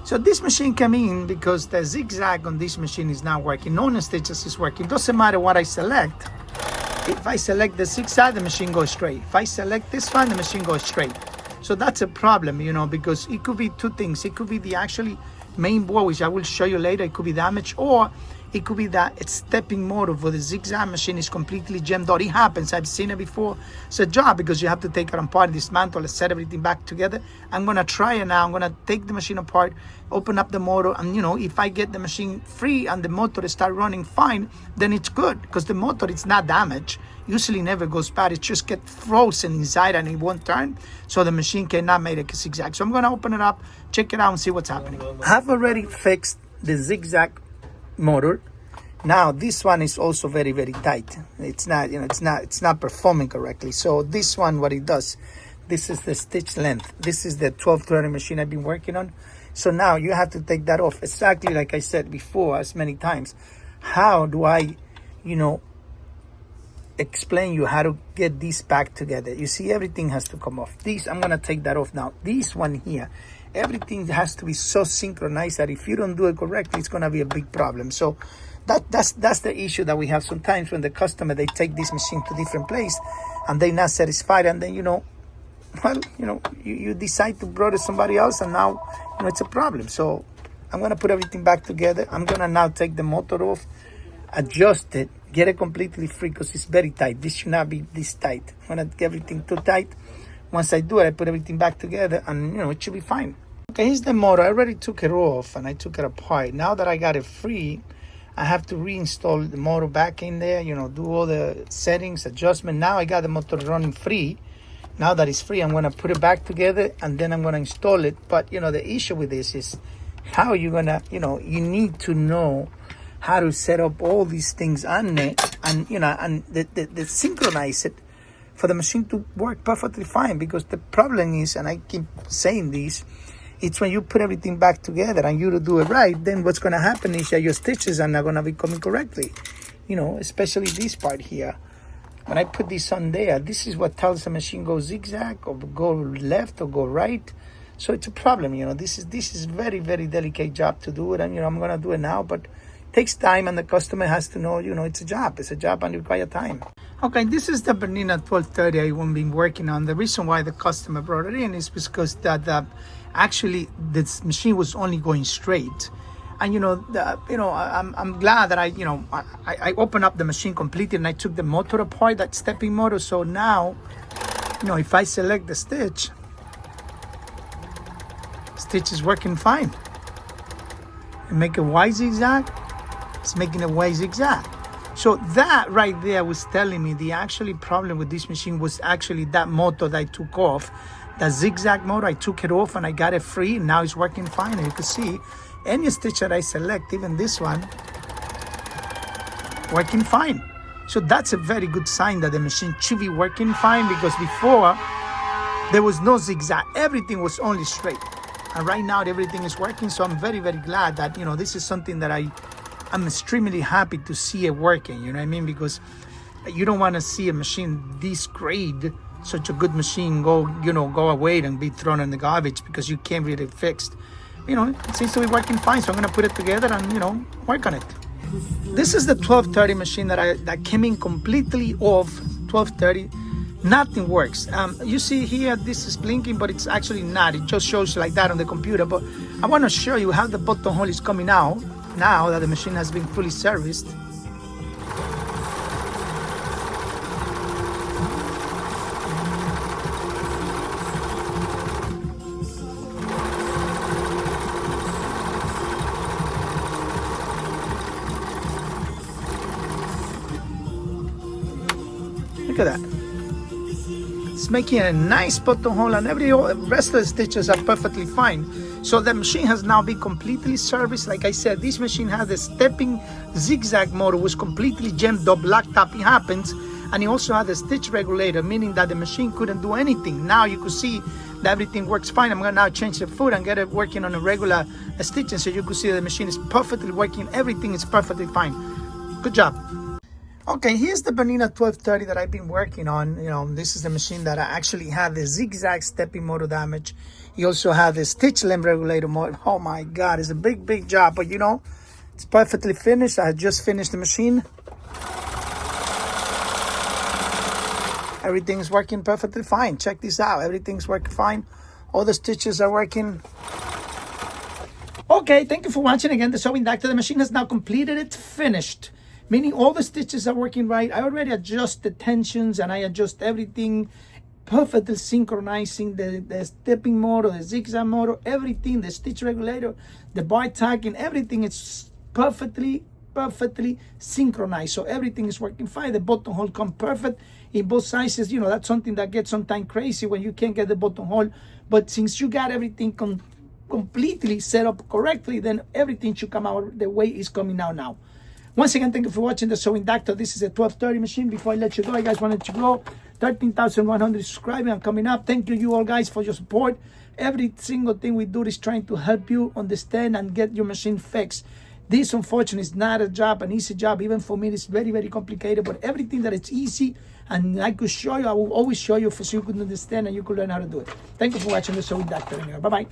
So this machine came in because the zigzag on this machine is not working. None of the stitches is working. Doesn't matter what I select. If I select the zigzag, the machine goes straight. If I select this one, the machine goes straight. So that's a problem, you know, because it could be two things. It could be the actually main board, which I will show you later. It could be damaged, or it could be that it's stepping motor for the zigzag machine is completely jammed out. It happens. I've seen it before. It's a job because you have to take it apart, dismantle, and set everything back together. I'm going to try it now. I'm going to take the machine apart, open up the motor, and, you know, if I get the machine free and the motor start running fine, then it's good because the motor is not damaged. Usually never goes bad. It just gets frozen inside and it won't turn. So the machine cannot make a zigzag. So I'm going to open it up, check it out, and see what's happening. I've already fixed the zigzag motor. Now this one is also very, very tight. It's not, you know, it's not performing correctly. So this one, what it does, this is the stitch length. This is the 1230 machine I've been working on. So now you have to take that off. Exactly like I said before, as many times. How do I, you know, explain you how to get this back together? You see, everything has to come off. This, I'm gonna take that off now. This one here, everything has to be so synchronized that if you don't do it correctly, it's gonna be a big problem. So that's the issue that we have sometimes when the customer, they take this machine to different place and they're not satisfied, and then, you know, well, you know, you decide to bring it somebody else, and now, you know, it's a problem. So I'm gonna put everything back together. I'm gonna now take the motor off, adjust it, get it completely free because it's very tight. This should not be this tight. I'm gonna get everything too tight. Once I do it, I put everything back together, and, you know, it should be fine. Okay, here's the motor. I already took it off and I took it apart. Now that I got it free, I have to reinstall the motor back in there, you know, do all the settings, adjustment. Now I got the motor running free. Now that it's free, I'm gonna put it back together and then I'm gonna install it. But, you know, the issue with this is how you're gonna, you know, you need to know how to set up all these things on it, and, you know, and the synchronize it for the machine to work perfectly fine. Because the problem is, and I keep saying this, it's when you put everything back together and you do it right, then what's going to happen is that your stitches are not going to be coming correctly, you know, especially this part here. When I put this on there, this is what tells the machine go zigzag or go left or go right. So it's a problem, you know. This is very, very delicate job to do it, and, you know, I'm going to do it now, but it takes time, and the customer has to know, you know, it's a job and it requires time. Okay, this is the Bernina 1230 I've been working on. The reason why the customer brought it in is because that actually this machine was only going straight, and, you know, I'm glad that I opened up the machine completely and I took the motor apart, that stepping motor. So now, you know, if I select the stitch is working fine. And make a Y zigzag, it's making a Y zigzag. So that right there was telling me the actually problem with this machine was actually that motor that I took off. The zigzag motor, I took it off and I got it free. Now it's working fine. And you can see any stitch that I select, even this one, working fine. So that's a very good sign that the machine should be working fine, because before there was no zigzag. Everything was only straight. And right now everything is working. So I'm very, very glad that, you know, this is something that I'm extremely happy to see it working. You know what I mean? Because you don't want to see a machine this grade, such a good machine, go away and be thrown in the garbage because you can't really fix. You know, it seems to be working fine. So I'm gonna put it together and, you know, work on it. This is the 1230 machine that came in completely off 1230. Nothing works. You see here, this is blinking, but it's actually not. It just shows like that on the computer. But I want to show you how the buttonhole is coming out now that the machine has been fully serviced. Look at that. It's making a nice buttonhole, and every rest of the stitches are perfectly fine. So the machine has now been completely serviced. Like I said, this machine has a stepping zigzag motor, was completely jammed up, locked up. It happens. And it also has a stitch regulator, meaning that the machine couldn't do anything. Now you can see that everything works fine. I'm gonna now change the foot and get it working on a regular stitching, so you can see the machine is perfectly working. Everything is perfectly fine. Good job. Okay, here's the Bernina 1230 that I've been working on. You know, this is the machine that I actually had the zigzag stepping motor damage. You also have the stitch length regulator motor. Oh my God, it's a big job, but you know, it's perfectly finished. I just finished the machine. Everything's working perfectly fine. Check this out. Everything's working fine. All the stitches are working. Okay, thank you for watching again. The sewing doctor. The machine has now completed. It's finished. Meaning all the stitches are working right. I already adjust the tensions and I adjust everything, perfectly synchronizing the stepping motor, the zigzag motor, everything, the stitch regulator, the bar tagging, everything is perfectly synchronized. So everything is working fine. The buttonhole come perfect in both sizes. You know, that's something that gets sometimes crazy when you can't get the buttonhole. But since you got everything completely set up correctly, then everything should come out the way it's coming out now. Once again, thank you for watching the Sewing Doctor. This is a 1230 machine. Before I let you go, I guys wanted to grow 13,100 subscribers and coming up. Thank you all guys for your support. Every single thing we do is trying to help you understand and get your machine fixed. This, unfortunately, is not an easy job. Even for me, it's very complicated. But everything that it's easy and I could show you, I will always show you so you could understand and you could learn how to do it. Thank you for watching the Sewing Doctor. Bye-bye.